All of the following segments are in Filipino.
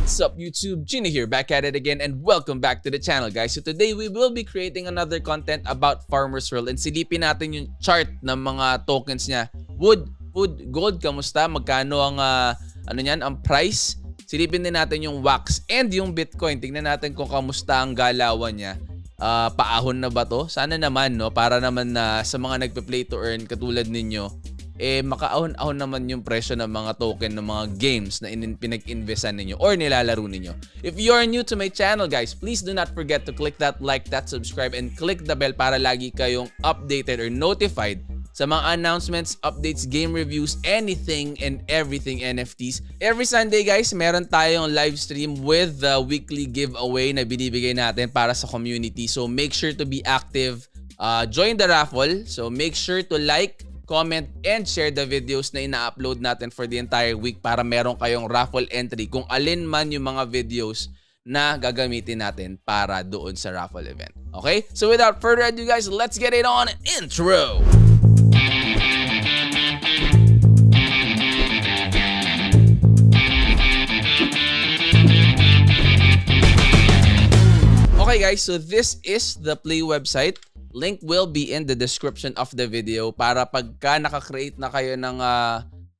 What's up YouTube? Gina here, back at it again, and welcome back to the channel, guys. So today we will be creating another content about Farmers World, and silipin natin yung chart ng mga tokens niya. Wood, food, gold, kamusta? Magkano ang ang price? Silipin din natin yung wax and yung Bitcoin. Tingnan natin kung kamusta ang galawan niya. Paahon na ba to? Sana naman, no? Para naman na sa mga nagpe-play to earn katulad ninyo, makaahon-ahon naman yung presyo ng mga token ng mga games na pinag-investan ninyo or nilalaro ninyo. If you are new to my channel, guys, please do not forget to click that like, that subscribe, and click the bell para lagi kayong updated or notified sa mga announcements, updates, game reviews, anything and everything NFTs. Every Sunday, guys, meron tayong live stream with the weekly giveaway na binibigay natin para sa community. So make sure to be active. Join the raffle. So make sure to like, comment, and share the videos na ina-upload natin for the entire week para meron kayong raffle entry kung alin man yung mga videos na gagamitin natin para doon sa raffle event. Okay? So without further ado, guys, let's get it on. Intro! Okay guys, so this is the Play website. Link will be in the description of the video para pagka naka-create na kayo ng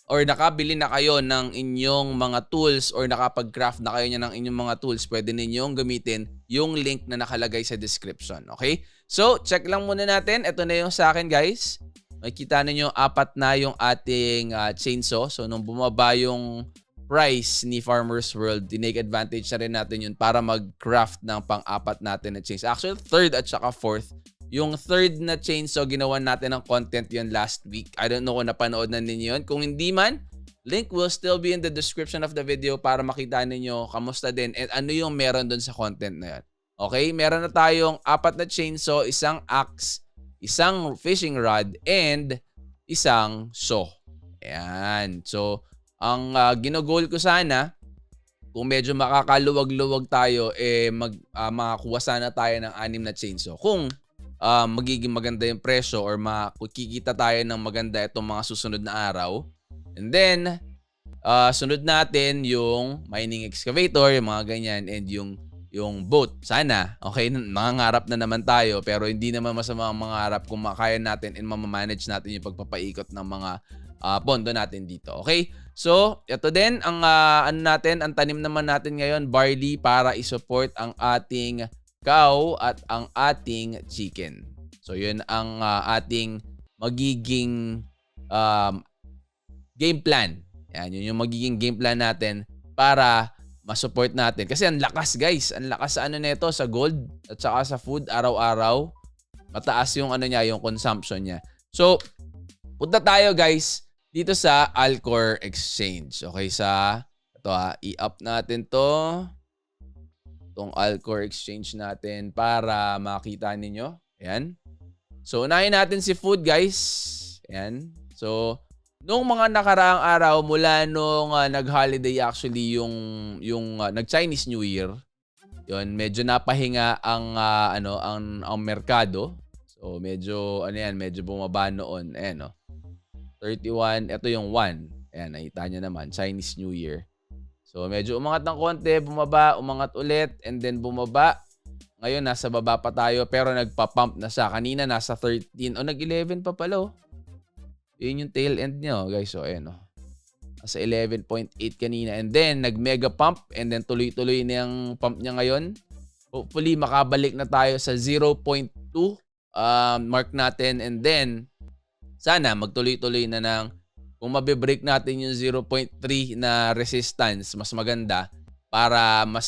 or nakabili na kayo ng inyong mga tools or nakapag-craft na kayo niya ng inyong mga tools, pwede ninyong gamitin yung link na nakalagay sa description. Okay? So, check lang muna natin. Ito na yung sa akin, guys. Makikita ninyo, 4 na yung ating chainsaw. So, nung bumaba yung price ni Farmers World, tinake advantage na rin natin yun para mag-craft ng pang-4 natin na chainsaw. Actually, 3rd at saka 4th. Yung 3rd na chainsaw, ginawa natin ng content yun last week. I don't know kung napanood na ninyo yun. Kung hindi man, link will still be in the description of the video para makita ninyo kamusta din at ano yung meron dun sa content na yun. Okay? Meron na tayong 4 na chainsaw, isang axe, isang fishing rod, and isang saw. Ayan. So, ang ginogol ko sana, kung medyo makakaluwag-luwag tayo, makakuha sana tayo ng 6 na chainsaw. Kung magiging maganda yung presyo or makikita tayo ng maganda itong mga susunod na araw. And then, sunod natin yung mining excavator, yung mga ganyan, and yung boat. Sana, okay, mangangarap na naman tayo, pero hindi naman masama ang mangarap kung makaya natin and mamamanage natin yung pagpapaikot ng mga pondo natin dito. Okay? So, ito din, ang ang tanim naman natin ngayon, barley, para isupport ang ating cow at ang ating chicken. So, yun ang ating magiging game plan. Yan, yun yung magiging game plan natin para ma-support natin. Kasi ang lakas, guys. Ang lakas sa nito, sa gold at saka sa food araw-araw. Mataas yung yung consumption niya. So, punta tayo, guys, dito sa Alcor Exchange. Okay, ito i-up natin to. Itong Alcor Exchange natin para makita ninyo. Ayan. So, unahin natin si food, guys. Ayan. So, nung mga nakaraang araw mula nung nag-holiday actually yung nag-Chinese New Year, yun, medyo napahinga ang merkado. So, medyo medyo bumaba noon. Ayan, 31, ito yung 1. Ayan, nakita nyo naman, Chinese New Year. So, medyo umangat ng konti, bumaba, umangat ulit, and then bumaba. Ngayon, nasa baba pa tayo, pero nagpa-pump na siya. Kanina, nasa 13, nag-11 pa pala, Yun yung tail end niya, guys. So, ayan, Nasa 11.8 kanina. And then, nag-mega pump, and then tuloy-tuloy na yung pump niya ngayon. Hopefully, makabalik na tayo sa 0.2 mark natin, and then, sana magtuloy-tuloy na kung mabibreak natin yung 0.3 na resistance, mas maganda para mas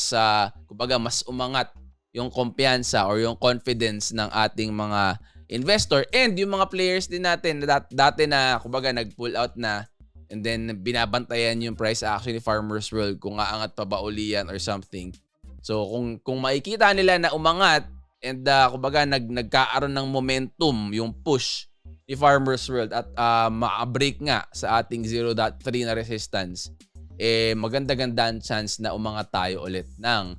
mas umangat yung kumpiyansa or yung confidence ng ating mga investor and yung mga players din natin dati na nag-pull out na and then binabantayan yung price action ni Farmers World kung aangat pa ba uli yan or something. So kung makikita nila na umangat and nagkaaroon ng momentum yung push ni Farmers World at ma-break nga sa ating 0.3 na resistance, maganda-gandang chance na umangat tayo ulit ng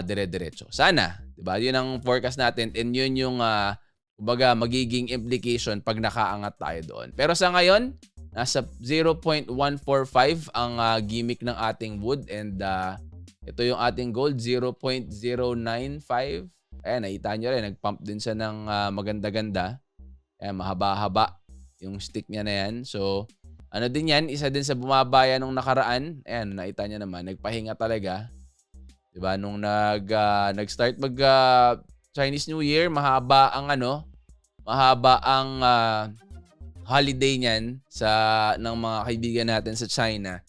dire-diretso. Sana, 'di ba? 'Yun ang forecast natin and 'yun yung magiging implication pag nakaangat tayo doon. Pero sa ngayon, nasa 0.145 ang gimmick ng ating wood and Ito yung ating gold, 0.095. Ayan, nakita nyo rin, nag-pump din siya ng maganda-ganda. Ayan, mahaba-haba yung stick niya na yan. So, ano din yan, isa din sa bumabaya nung nakaraan. Ayan, nakita nyo naman, nagpahinga talaga. Diba? Nung nag-start Chinese New Year, mahaba ang holiday niyan ng mga kaibigan natin sa China.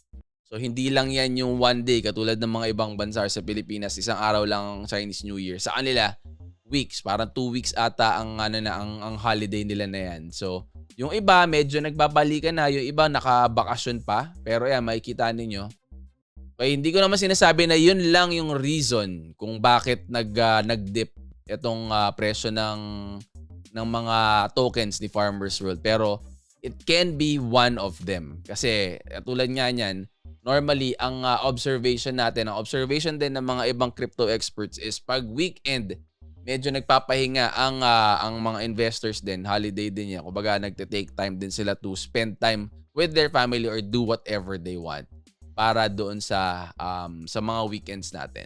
So, hindi lang yan yung one day katulad ng mga ibang bansa sa Pilipinas. Isang araw lang ang Chinese New Year. Sa kanila, weeks. Parang 2 weeks ata ang holiday nila na yan. So, yung iba, medyo nagbabalikan na. Yung iba, nakabakasyon pa. Pero yan, makikita ninyo. Okay, hindi ko naman sinasabi na yun lang yung reason kung bakit nag-dip itong presyo ng mga tokens ni Farmers World. Pero, it can be one of them. Kasi, tulad nga niyan, normally, ang observation natin, ang observation din ng mga ibang crypto experts is pag weekend, medyo nagpapahinga ang mga investors din, holiday din yan. Kumbaga, nagte-take time din sila to spend time with their family or do whatever they want para doon sa mga weekends natin.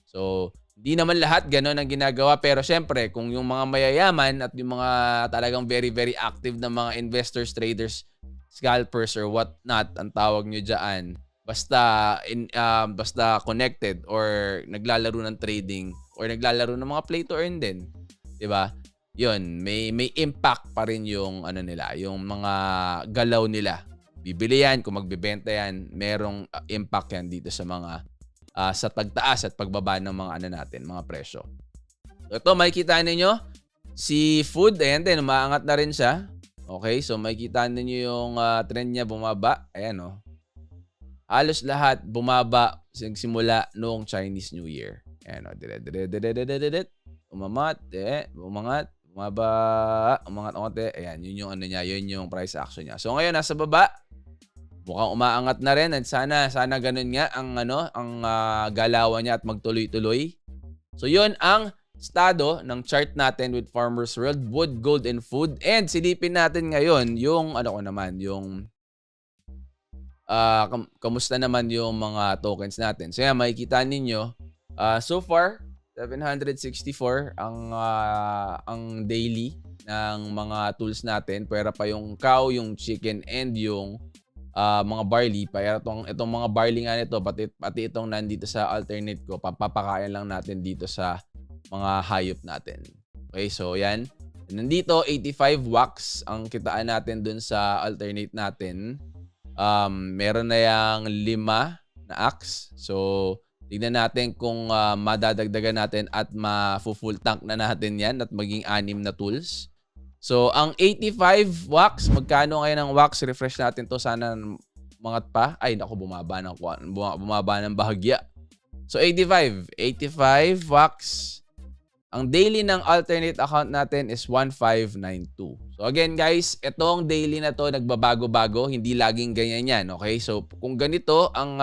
So, hindi naman lahat ganun ang ginagawa. Pero syempre, kung yung mga mayayaman at yung mga talagang very, very active na mga investors, traders, scalpers, or what not, ang tawag nyo dyan, basta connected or naglalaro ng trading or naglalaro ng mga play to earn din, 'di ba? 'Yun, may impact pa rin yung yung mga galaw nila. Bibili yan, kung magbebenta yan, merong impact yan dito sa mga sa pagtaas at pagbaba ng mga mga presyo. So, ito makikita niyo si food, ayan din, umaangat na rin siya. Okay, so makikita niyo yung trend niya bumaba. Ayan halos lahat bumaba simula noong Chinese New Year. Ayan umangat, bumaba, umangat onte. Ayan, yun yung yun yung price action niya. So ngayon nasa baba, mukhang umaangat na rin at sana ganun nga ang galawan niya at magtuloy-tuloy. So yun ang estado ng chart natin with Farmers World, wood, gold, and food. And silipin natin ngayon yung yung kamusta naman yung mga tokens natin. So yan, makikita ninyo, so far, 764 ang daily ng mga tools natin. Pwera pa yung cow, yung chicken, and yung mga barley. Pwera itong mga barley nga nito, pati itong nandito sa alternate ko, papapakain lang natin dito sa mga hayop natin. Okay, so yan. Nandito, 85 wax ang kitaan natin dun sa alternate natin. Meron na yang 5 na axe. So, tignan natin kung madadagdagan natin at ma-full tank na natin yan at maging 6 na tools. So, ang 85 wax, magkano ngayon ang wax? Refresh natin to, sana mangat pa. Ay, naku, bumaba ng bahagya. So, 85 wax. Ang daily ng alternate account natin is 1592. So again guys, itong daily na to nagbabago-bago, hindi laging ganyan yan, okay? So kung ganito ang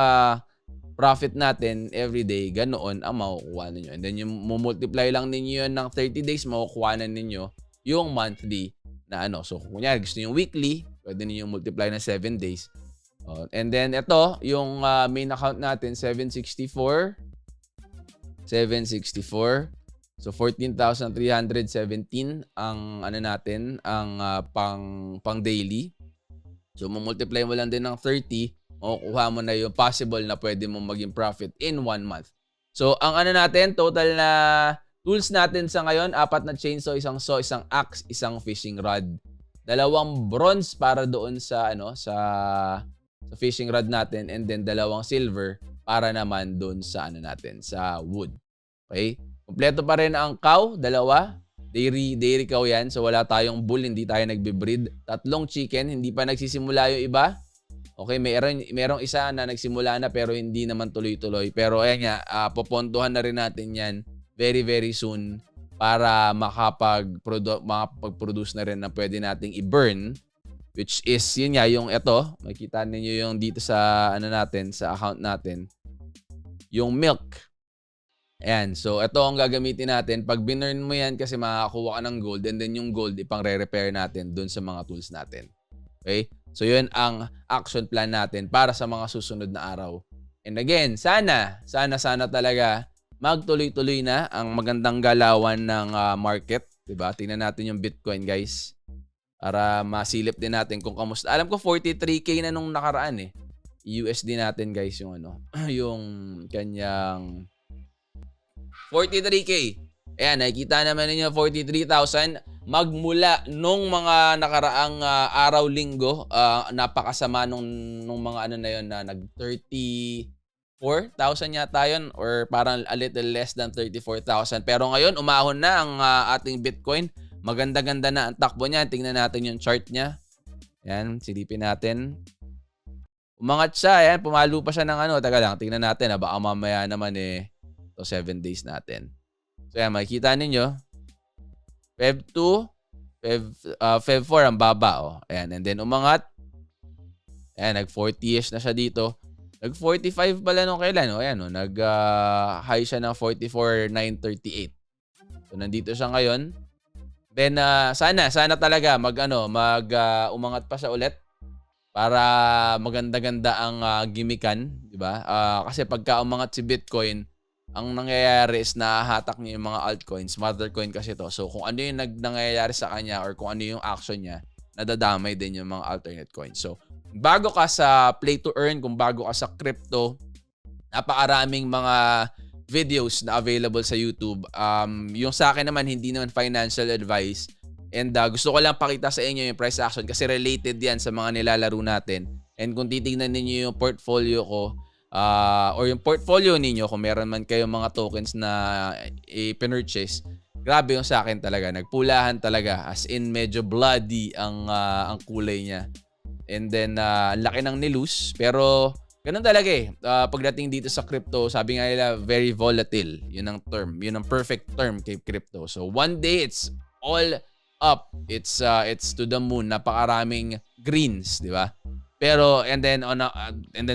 profit natin everyday, ganoon ang makukuha ninyo. And then yung multiply lang ninyo yun ng 30 days, makukuha na ninyo yung monthly na So kung kunyari gusto niyo weekly, pwede niyo multiply na 7 days. And then ito, yung main account natin, 764. So 14,317 ang natin, ang pang daily. So multiply mo lang din ng 30, makukuha mo na yung possible na pwede mo maging profit in 1 month. So ang natin, total na tools natin sa ngayon, 4 na chainsaw, isang saw, isang axe, isang fishing rod. 2 bronze para doon sa sa fishing rod natin, and then 2 silver para naman doon sa natin, sa wood. Okay? Kompleto pa rin ang cow, 2. Dairy cow yan. So wala tayong bull, hindi tayo nagbe-breed. 3 chicken, hindi pa nagsisimula yung iba. Okay, merong isa na nagsimula na pero hindi naman tuloy-tuloy. Pero ayan nga, pupuntuhan na rin natin yan very, very soon para makapag-produce na rin na pwede nating i-burn. Which is, yun nga, yung ito. Makikita ninyo yung dito sa natin, sa account natin. Yung milk. Ayan, so ito ang gagamitin natin. Pag binurn mo yan kasi makakakuha ka ng gold, and then yung gold ipang re-repair natin dun sa mga tools natin. Okay? So yun ang action plan natin para sa mga susunod na araw. And again, sana talaga magtuloy-tuloy na ang magandang galawan ng market, 'di ba? Tingnan natin yung Bitcoin, guys. Para masilip din natin kung kamusta. Alam ko 43k na nung nakaraan eh. USD natin, guys, yung ano, yung kanyang 43k. Ayan, nakikita naman ninyo 43,000 magmula nung mga nakaraang araw linggo. Napakasama nung mga ano na yon na nag 34,000 yata yun or parang a little less than 34,000. Pero ngayon, umahon na ang ating Bitcoin. Maganda-ganda na ang takbo niya. Tingnan natin yung chart niya. Ayan, silipin natin. Umangat siya. Ayan, pumalo pa siya ng ano. Taga lang, tingnan natin. Baka mamaya naman ito 7 days natin. So ayan, makikita ninyo. Feb 2, Feb 4 ang baba. Oh. Ayan, and then umangat. Ayan, nag-40ish na siya dito. Nag-45 pala nung kailan. Oh. Ayan, nag-high siya ng 44,938. So nandito siya ngayon. Then sana talaga umangat pa siya ulit para maganda-ganda ang gimikan, 'di ba? Kasi pagka umangat si Bitcoin, ang nangyayari is nahahatak niya yung mga altcoins, mothercoin kasi to. So kung ano yung nangyayari sa kanya or kung ano yung action niya, nadadamay din yung mga alternate coins. So bago ka sa play to earn, kung bago ka sa crypto, napakaraming mga videos na available sa YouTube. Yung sa akin naman, hindi naman financial advice. And gusto ko lang pakita sa inyo yung price action kasi related yan sa mga nilalaro natin. And kung titingnan ninyo yung portfolio ko, or yung portfolio ninyo, kung meron man kayong mga tokens na i-purchase, grabe yung sa akin talaga. Nagpulahan talaga. As in, medyo bloody ang kulay niya. And then, laki ng nilose. Pero ganun talaga eh. Pagdating dito sa crypto, sabi nga nila, very volatile. Yun ang term. Yun ang perfect term kay crypto. So, one day, it's all up. It's to the moon. Napakaraming greens, di ba? Pero, and then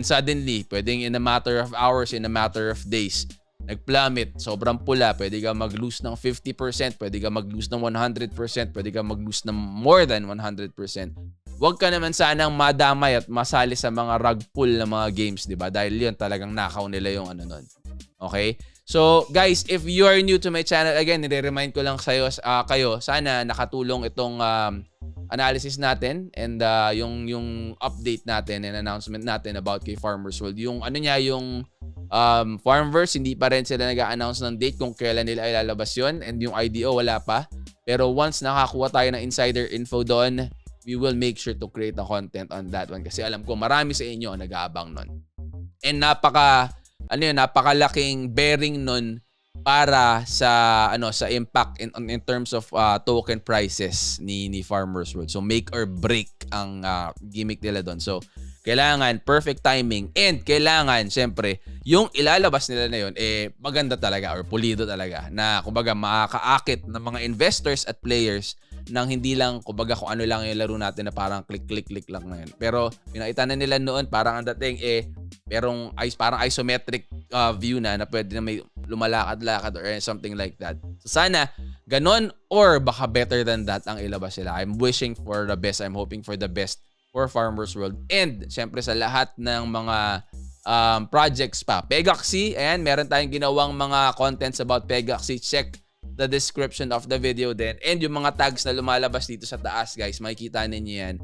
suddenly, pwedeng in a matter of hours, in a matter of days, nag-plummet, sobrang pula, pwede ka mag-lose ng 50%, pwede ka mag-lose ng 100%, pwede ka mag-lose ng more than 100%. Huwag ka naman sanang madamay at masali sa mga rug pull na mga games, di ba? Dahil yun talagang nakaw nila yung ano nun. Okay? So, guys, if you are new to my channel, again, nire-remind ko lang kayo, sana nakatulong itong analysis natin and yung update natin and announcement natin about kay Farmers World. Yung ano niya, yung Farmverse, hindi pa rin sila nag-a-announce ng date kung kailan nila ilalabas yun, and yung IDO, wala pa. Pero once nakakuha tayo ng insider info doon, we will make sure to create a content on that one kasi alam ko marami sa inyo ang nag-aabang nun. And napakalaking bearing nun para sa impact in terms of token prices ni Farmers World. So make or break ang gimmick nila doon. So kailangan perfect timing and kailangan syempre yung ilalabas nila na yun maganda talaga or pulido talaga na kumbaga makakaakit ng mga investors at players nang hindi lang kumbaga kung ano lang yung laro natin na parang click lang na yun. Pero pinakita na nila noon parang ang dating parang isometric view na pwede na may lumalakad-lakad or something like that. So sana ganon or baka better than that ang ilabas sila. I'm wishing for the best. I'm hoping for the best for Farmers World. And syempre sa lahat ng mga projects pa. Pegaxi, ayan, meron tayong ginawang mga contents about Pegaxi. Check the description of the video din. And yung mga tags na lumalabas dito sa taas, guys, makikita ninyo yan.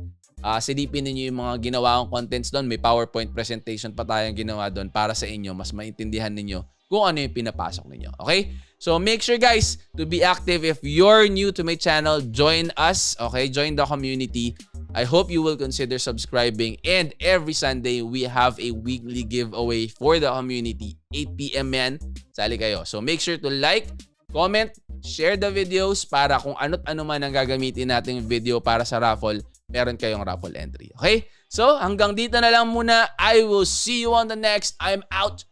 Silipin ninyo yung mga ginawa kong contents doon. May PowerPoint presentation pa tayong ginawa doon para sa inyo. Mas maintindihan ninyo kung ano yung pinapasok ninyo. Okay? So make sure, guys, to be active. If you're new to my channel, join us. Okay? Join the community. I hope you will consider subscribing. And every Sunday, we have a weekly giveaway for the community. 8 p.m. yan. Sali kayo. So make sure to like, comment, share the videos para kung ano't ano man ang gagamitin nating video para sa raffle, meron kayong raffle entry. Okay? So, hanggang dito na lang muna. I will see you on the next. I'm out.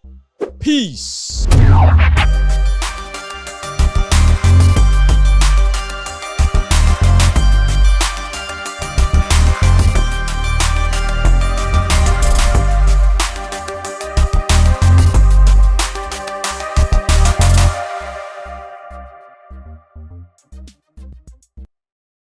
Peace!